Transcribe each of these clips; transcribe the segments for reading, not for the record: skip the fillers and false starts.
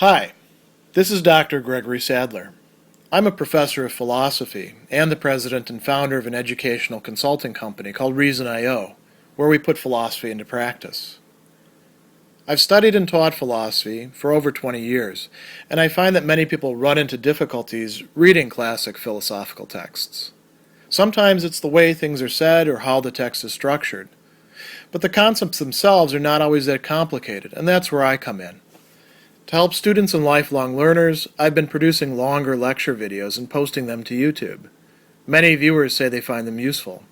Hi, this is Dr. Gregory Sadler. I'm a professor of philosophy and the president and founder of an educational consulting company called Reason.io, where we put philosophy into practice. I've studied and taught philosophy for over 20 years, and I find that many people run into difficulties reading classic philosophical texts. Sometimes it's the way things are said or how the text is structured. But the concepts themselves are not always that complicated, and that's where I come in. To help students and lifelong learners, I've been producing longer lecture videos and posting them to YouTube. Many viewers say they find them useful.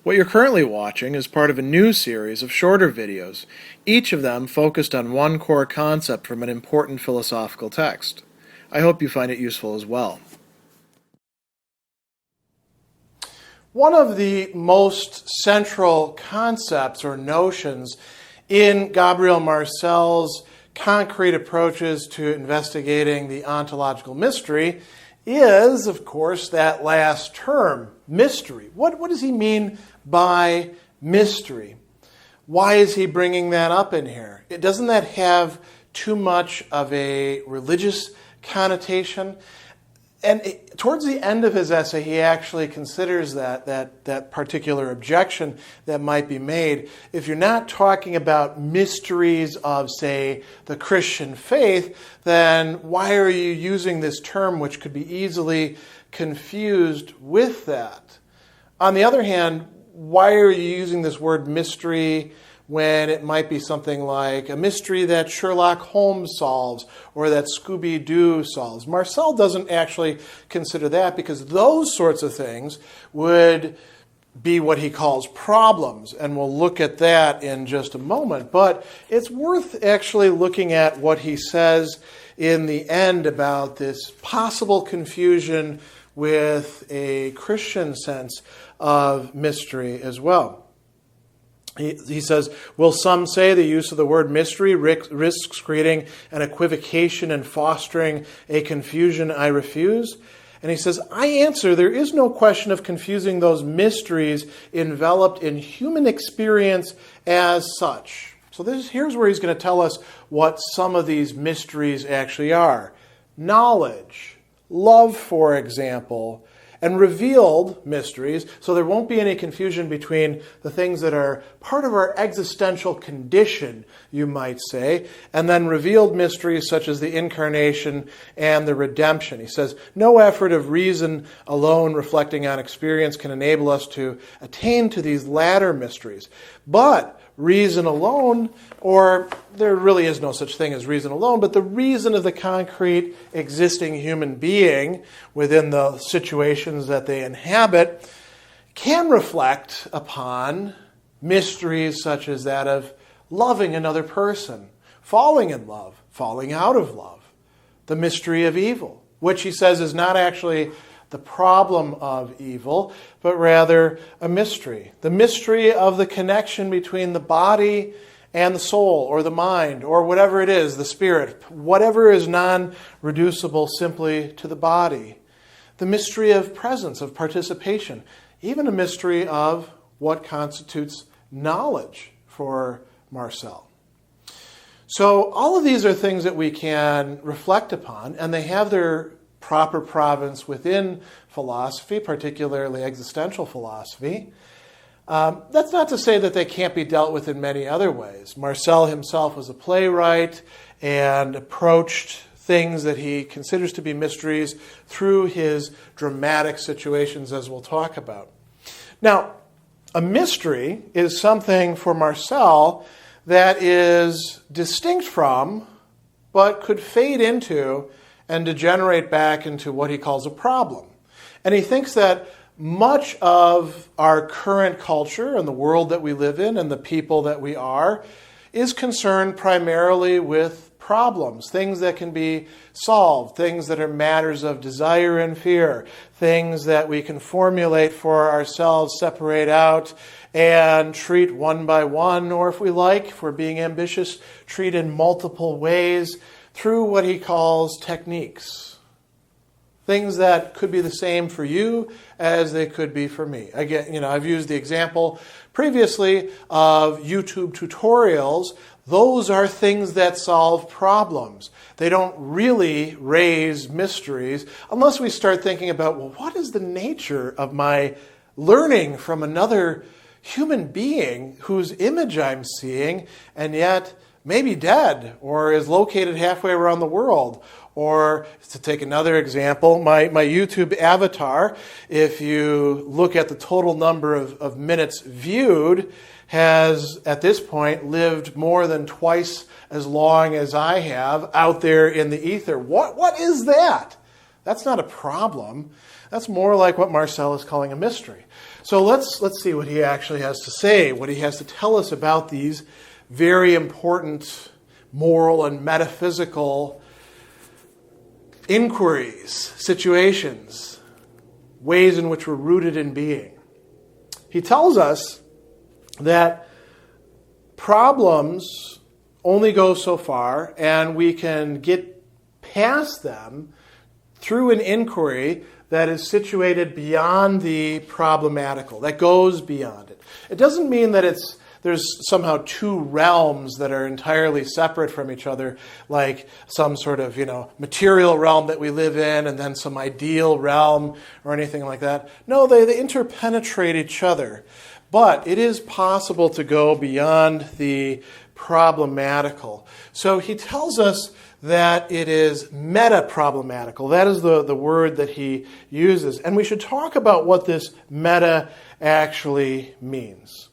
What you're currently watching is part of a new series of shorter videos, each of them focused on one core concept from an important philosophical text. I hope you find it useful as well. One of the most central concepts or notions in Gabriel Marcel's concrete approaches to investigating the ontological mystery is, of course, that last term, mystery. What does he mean by mystery? Why is he bringing that up in here? Doesn't that have too much of a religious connotation? And towards the end of his essay, he actually considers that particular objection that might be made. If you're not talking about mysteries of, say, the Christian faith, then why are you using this term which could be easily confused with that? On the other hand, why are you using this word mystery when it might be something like a mystery that Sherlock Holmes solves or that Scooby-Doo solves? Marcel doesn't actually consider that because those sorts of things would be what he calls problems, and we'll look at that in just a moment. But it's worth actually looking at what he says in the end about this possible confusion with a Christian sense of mystery as well. He says, will some say the use of the word mystery risks creating an equivocation and fostering a confusion I refuse? And he says, I answer, there is no question of confusing those mysteries enveloped in human experience as such. So here's where he's going to tell us what some of these mysteries actually are. Knowledge, love, for example, and revealed mysteries, so there won't be any confusion between the things that are part of our existential condition, you might say, and then revealed mysteries such as the incarnation and the redemption. He says, no effort of reason alone reflecting on experience can enable us to attain to these latter mysteries. But reason alone, or there really is no such thing as reason alone, but the reason of the concrete existing human being within the situations that they inhabit can reflect upon mysteries such as that of loving another person, falling in love, falling out of love, the mystery of evil, which he says is not actually the problem of evil, but rather a mystery. The mystery of the connection between the body and the soul, or the mind, or whatever it is, the spirit, whatever is non-reducible simply to the body. The mystery of presence, of participation, even a mystery of what constitutes knowledge for Marcel. So all of these are things that we can reflect upon, and they have their proper province within philosophy, particularly existential philosophy. That's not to say that they can't be dealt with in many other ways. Marcel himself was a playwright and approached things that he considers to be mysteries through his dramatic situations, as we'll talk about. Now, a mystery is something for Marcel that is distinct from, but could fade into and degenerate back into what he calls a problem. And he thinks that much of our current culture and the world that we live in and the people that we are is concerned primarily with problems, things that can be solved, things that are matters of desire and fear, things that we can formulate for ourselves, separate out, and treat one by one, or if we like, if we're being ambitious, treat in multiple ways through what he calls techniques. Things that could be the same for you as they could be for me. Again, I've used the example previously of YouTube tutorials those are things that solve problems. They don't really raise mysteries unless we start thinking about, well, what is the nature of my learning from another human being whose image I'm seeing and yet maybe dead or is located halfway around the world? Or to take another example, my YouTube avatar, if you look at the total number of minutes viewed, has at this point lived more than twice as long as I have out there in the ether. What is that? That's not a problem. That's more like what Marcel is calling a mystery. So let's see what he actually has to say, what he has to tell us about these very important moral and metaphysical inquiries, situations, ways in which we're rooted in being. He tells us that problems only go so far, and we can get past them through an inquiry that is situated beyond the problematical, that goes beyond it. It doesn't mean that there's somehow two realms that are entirely separate from each other, like some sort of, material realm that we live in and then some ideal realm or anything like that. No, they interpenetrate each other. But it is possible to go beyond the problematical. So he tells us that it is meta-problematical. That is the word that he uses. And we should talk about what this meta actually means.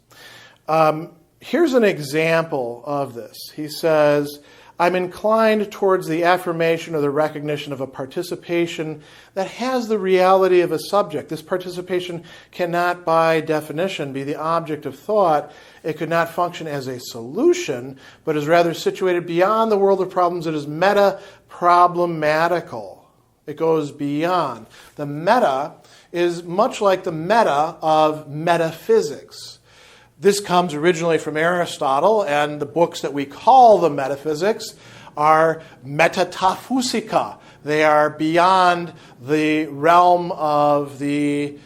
Here's an example of this. He says, I'm inclined towards the affirmation or the recognition of a participation that has the reality of a subject. This participation cannot, by definition, be the object of thought. It could not function as a solution, but is rather situated beyond the world of problems. It is meta-problematical. It goes beyond. The meta is much like the meta of metaphysics. This comes originally from Aristotle, and the books that we call the metaphysics are metataphusica. They are beyond the realm of the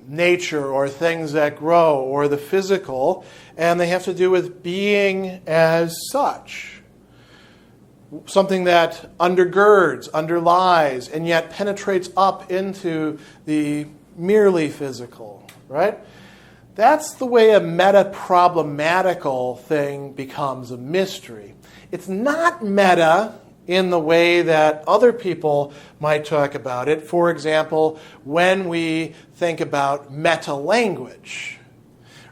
nature or things that grow or the physical, and they have to do with being as such. Something that undergirds, underlies, and yet penetrates up into the merely physical, right? That's the way a meta-problematical thing becomes a mystery. It's not meta in the way that other people might talk about it. For example, when we think about meta-language,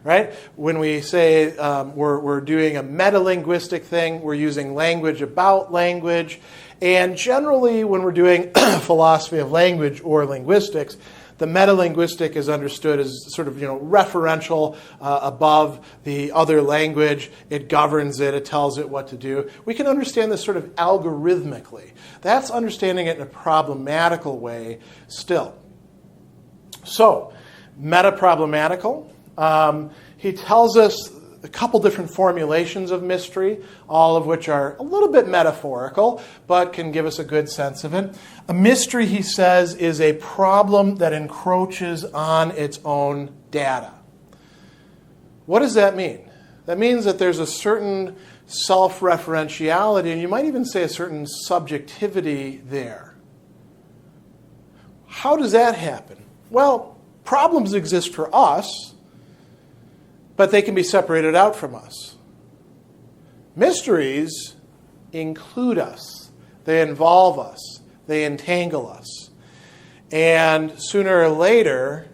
right? When we say we're doing a meta-linguistic thing, we're using language about language. And generally, when we're doing philosophy of language or linguistics, the meta-linguistic is understood as sort of, referential above the other language. It governs it. It tells it what to do. We can understand this sort of algorithmically. That's understanding it in a problematical way still. So, meta-problematical. He tells us a couple different formulations of mystery, all of which are a little bit metaphorical, but can give us a good sense of it. A mystery, he says, is a problem that encroaches on its own data. What does that mean? That means that there's a certain self-referentiality, and you might even say a certain subjectivity there. How does that happen? Well, problems exist for us, but they can be separated out from us. Mysteries include us. They involve us. They entangle us. And sooner or later,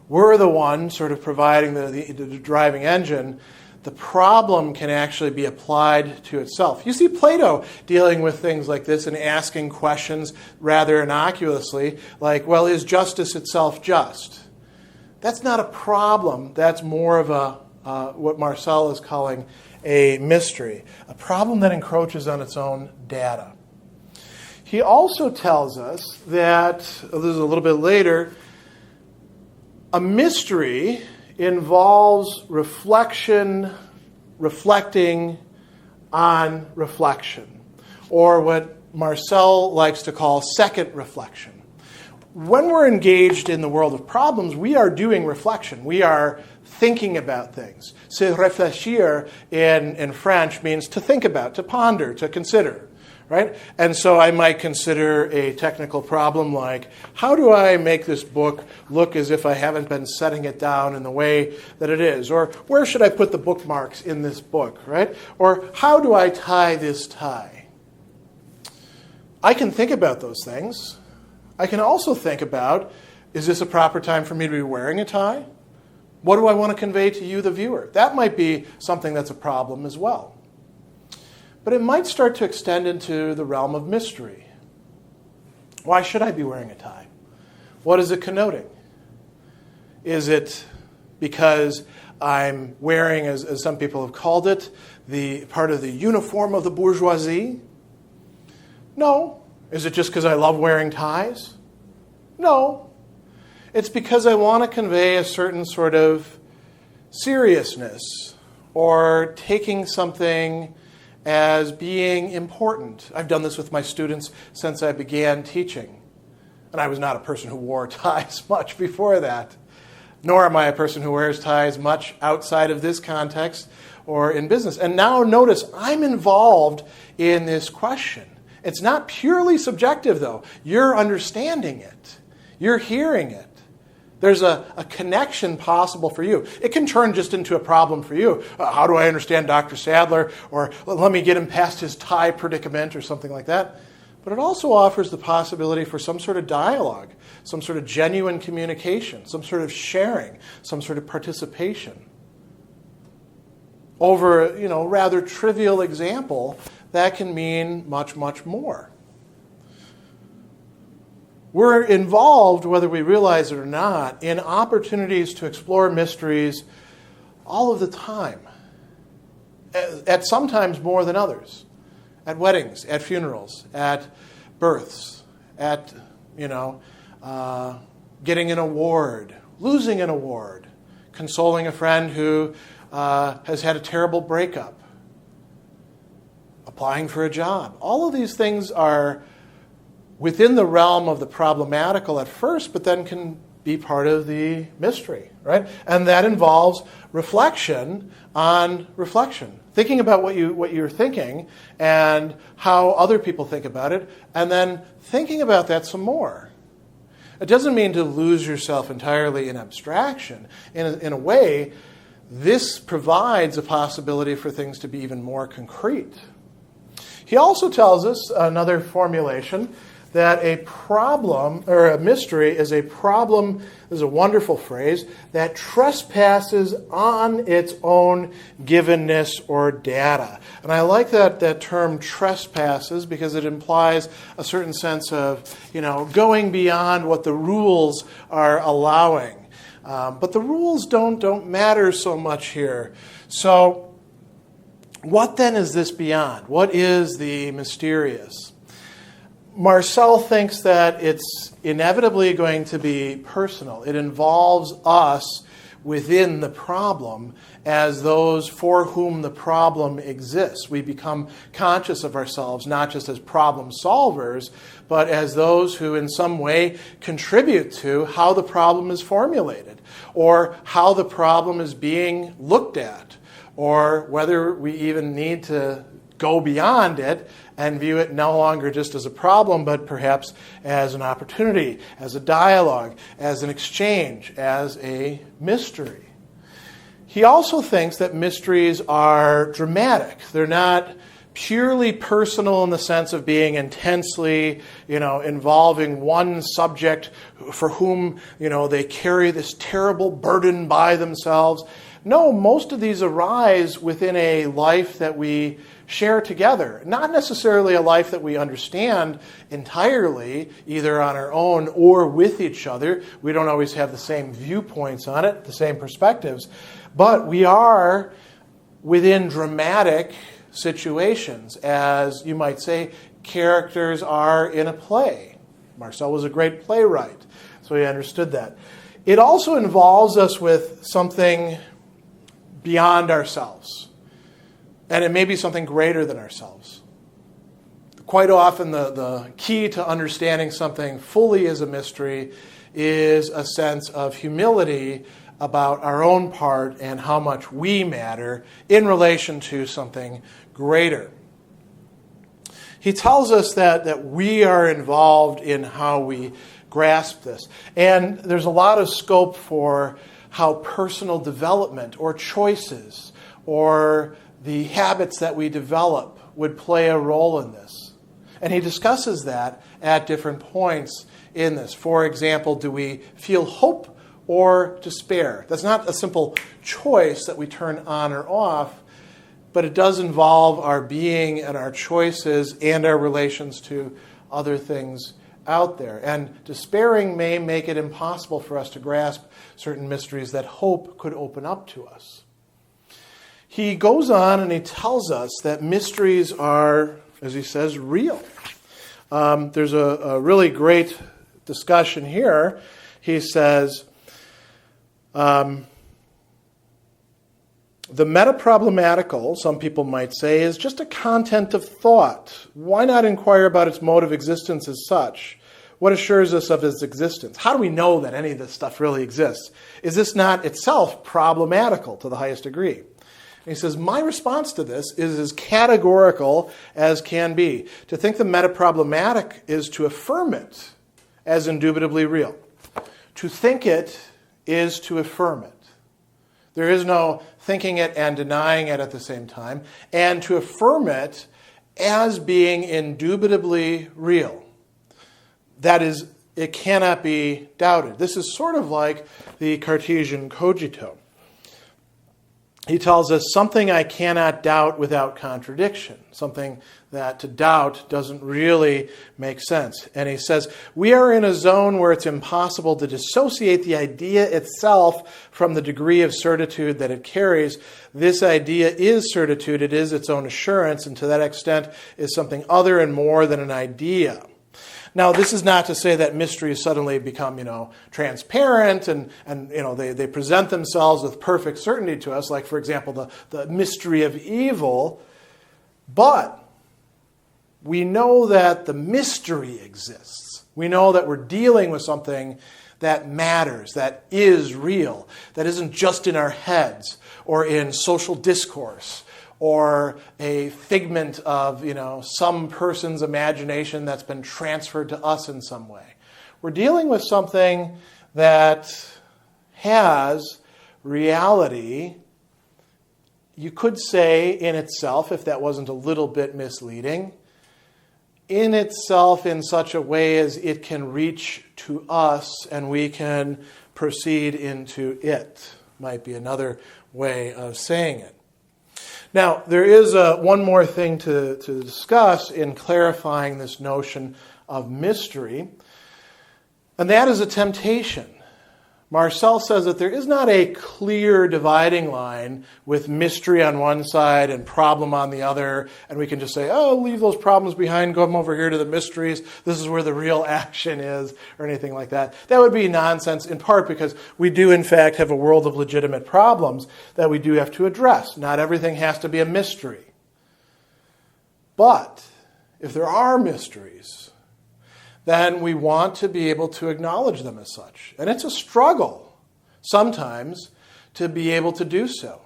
we're the one sort of providing the driving engine. The problem can actually be applied to itself. You see Plato dealing with things like this and asking questions rather innocuously, like, well, is justice itself just? That's not a problem. That's more of what Marcel is calling a mystery, a problem that encroaches on its own data. He also tells us that, this is a little bit later, a mystery involves reflecting on reflection, or what Marcel likes to call second reflection. when we're engaged in the world of problems, we are doing reflection. We are thinking about things. Se réfléchir in French means to think about, to ponder, to consider, right? And so I might consider a technical problem like, how do I make this book look as if I haven't been setting it down in the way that it is? Or where should I put the bookmarks in this book, right? Or how do I tie this tie? I can think about those things. I can also think about, is this a proper time for me to be wearing a tie? What do I want to convey to you, the viewer? That might be something that's a problem as well. But it might start to extend into the realm of mystery. Why should I be wearing a tie? What is it connoting? Is it because I'm wearing, as some people have called it, the part of the uniform of the bourgeoisie? No. Is it just because I love wearing ties? No. It's because I want to convey a certain sort of seriousness or taking something as being important. I've done this with my students since I began teaching. And I was not a person who wore ties much before that. Nor am I a person who wears ties much outside of this context or in business. And now notice, I'm involved in this question. It's not purely subjective, though. You're understanding it. You're hearing it. There's a connection possible for you. It can turn just into a problem for you. How do I understand Dr. Sadler? Or let me get him past his tie predicament or something like that. But it also offers the possibility for some sort of dialogue, some sort of genuine communication, some sort of sharing, some sort of participation. Over a rather trivial example, that can mean much, much more. We're involved, whether we realize it or not, in opportunities to explore mysteries all of the time. At sometimes more than others. At weddings, at funerals, at births, at, getting an award, losing an award, consoling a friend who has had a terrible breakup, applying for a job. All of these things are within the realm of the problematical at first, but then can be part of the mystery, right? And that involves reflection on reflection. Thinking about what you're thinking and how other people think about it, and then thinking about that some more. It doesn't mean to lose yourself entirely in abstraction. In a way, this provides a possibility for things to be even more concrete. He also tells us, another formulation, that a problem, or a mystery, is a problem, this is a wonderful phrase, that trespasses on its own givenness or data. And I like that term trespasses because it implies a certain sense of, going beyond what the rules are allowing. But the rules don't matter so much here. So, what then is this beyond? What is the mysterious? Marcel thinks that it's inevitably going to be personal. It involves us within the problem as those for whom the problem exists. We become conscious of ourselves not just as problem solvers, but as those who in some way contribute to how the problem is formulated or how the problem is being looked at, or whether we even need to go beyond it and view it no longer just as a problem, but perhaps as an opportunity, as a dialogue, as an exchange, as a mystery. He also thinks that mysteries are dramatic. They're not purely personal in the sense of being intensely, involving one subject for whom, they carry this terrible burden by themselves. No, most of these arise within a life that we share together. Not necessarily a life that we understand entirely, either on our own or with each other. We don't always have the same viewpoints on it, the same perspectives. But we are within dramatic situations, as you might say, characters are in a play. Marcel was a great playwright, so he understood that. It also involves us with something beyond ourselves. And it may be something greater than ourselves. The quite often the key to understanding something fully as a mystery is a sense of humility about our own part and how much we matter in relation to something greater. He tells us that we are involved in how we grasp this. And there's a lot of scope for how personal development or choices or the habits that we develop would play a role in this. And he discusses that at different points in this. For example, do we feel hope or despair? That's not a simple choice that we turn on or off, but it does involve our being and our choices and our relations to other things out there. And despairing may make it impossible for us to grasp certain mysteries that hope could open up to us. He goes on and he tells us that mysteries are, as he says, real. There's a really great discussion here. He says, the metaproblematical, some people might say, is just a content of thought. Why not inquire about its mode of existence as such? What assures us of its existence? How do we know that any of this stuff really exists? Is this not itself problematical to the highest degree? And he says, my response to this is as categorical as can be. To think the metaproblematic is to affirm it as indubitably real. To think it is to affirm it. There is no thinking it and denying it at the same time. And to affirm it as being indubitably real. That is, it cannot be doubted. This is sort of like the Cartesian cogito. He tells us something I cannot doubt without contradiction, something that to doubt doesn't really make sense. And he says, we are in a zone where it's impossible to dissociate the idea itself from the degree of certitude that it carries. This idea is certitude, it is its own assurance, and to that extent is something other and more than an idea. Now, this is not to say that mysteries suddenly become, transparent and they present themselves with perfect certainty to us, like, for example, the mystery of evil. But we know that the mystery exists. We know that we're dealing with something that matters, that is real, that isn't just in our heads or in social discourse, or a figment of, some person's imagination that's been transferred to us in some way. We're dealing with something that has reality, you could say in itself, if that wasn't a little bit misleading, in itself in such a way as it can reach to us and we can proceed into it, might be another way of saying it. Now, there is one more thing to discuss in clarifying this notion of mystery, and that is a temptation. Marcel says that there is not a clear dividing line with mystery on one side and problem on the other, and we can just say, leave those problems behind, come over here to the mysteries, this is where the real action is, or anything like that. That would be nonsense, in part because we do, in fact, have a world of legitimate problems that we do have to address. Not everything has to be a mystery. But if there are mysteries, then we want to be able to acknowledge them as such. And it's a struggle, sometimes, to be able to do so.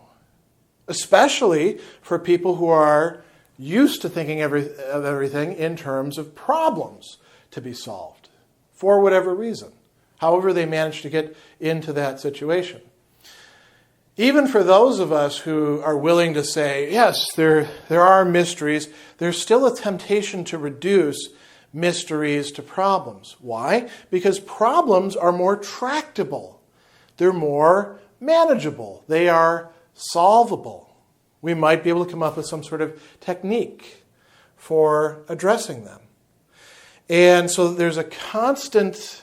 Especially for people who are used to thinking of everything in terms of problems to be solved, for whatever reason, however they manage to get into that situation. Even for those of us who are willing to say, yes, there are mysteries, there's still a temptation to reduce mysteries to problems. Why? Because problems are more tractable. They're more manageable. They are solvable. We might be able to come up with some sort of technique for addressing them. And so there's a constant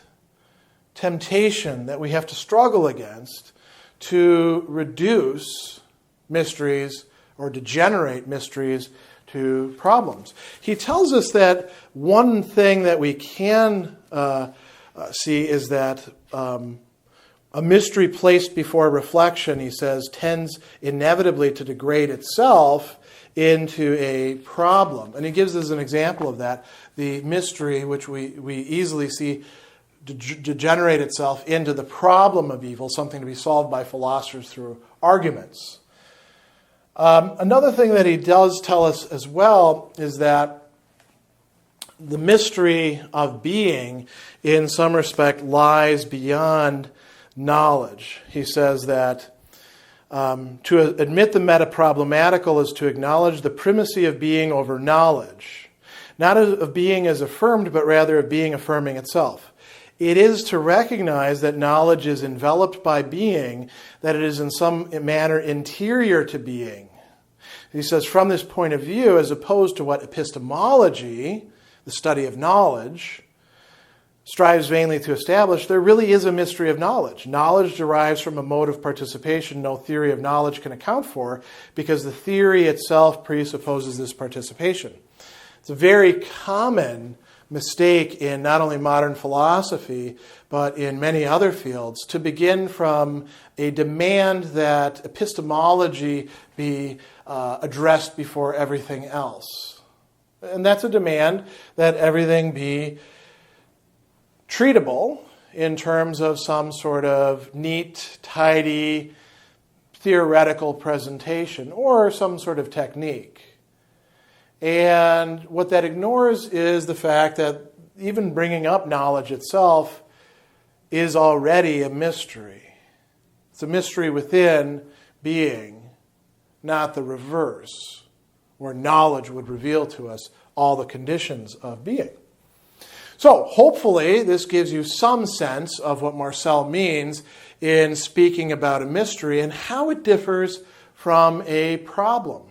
temptation that we have to struggle against to reduce mysteries or to generate mysteries to problems. He tells us that one thing that we can see is that a mystery placed before reflection, he says, tends inevitably to degrade itself into a problem. And he gives us an example of that, the mystery, which we easily see degenerate itself into the problem of evil, something to be solved by philosophers through arguments. Another thing that he does tell us as well is that the mystery of being, in some respect, lies beyond knowledge. He says that to admit the metaproblematical is to acknowledge the primacy of being over knowledge, not of being as affirmed, but rather of being affirming itself. It is to recognize that knowledge is enveloped by being, that it is in some manner interior to being. He says, from this point of view, as opposed to what epistemology, the study of knowledge, strives vainly to establish, there really is a mystery of knowledge. Knowledge derives from a mode of participation no theory of knowledge can account for, because the theory itself presupposes this participation. It's a very common mistake in not only modern philosophy, but in many other fields, to begin from a demand that epistemology be addressed before everything else. And that's a demand that everything be treatable in terms of some sort of neat, tidy, theoretical presentation or some sort of technique. And what that ignores is the fact that even bringing up knowledge itself is already a mystery. It's a mystery within being, not the reverse, where knowledge would reveal to us all the conditions of being. So hopefully this gives you some sense of what Marcel means in speaking about a mystery and how it differs from a problem.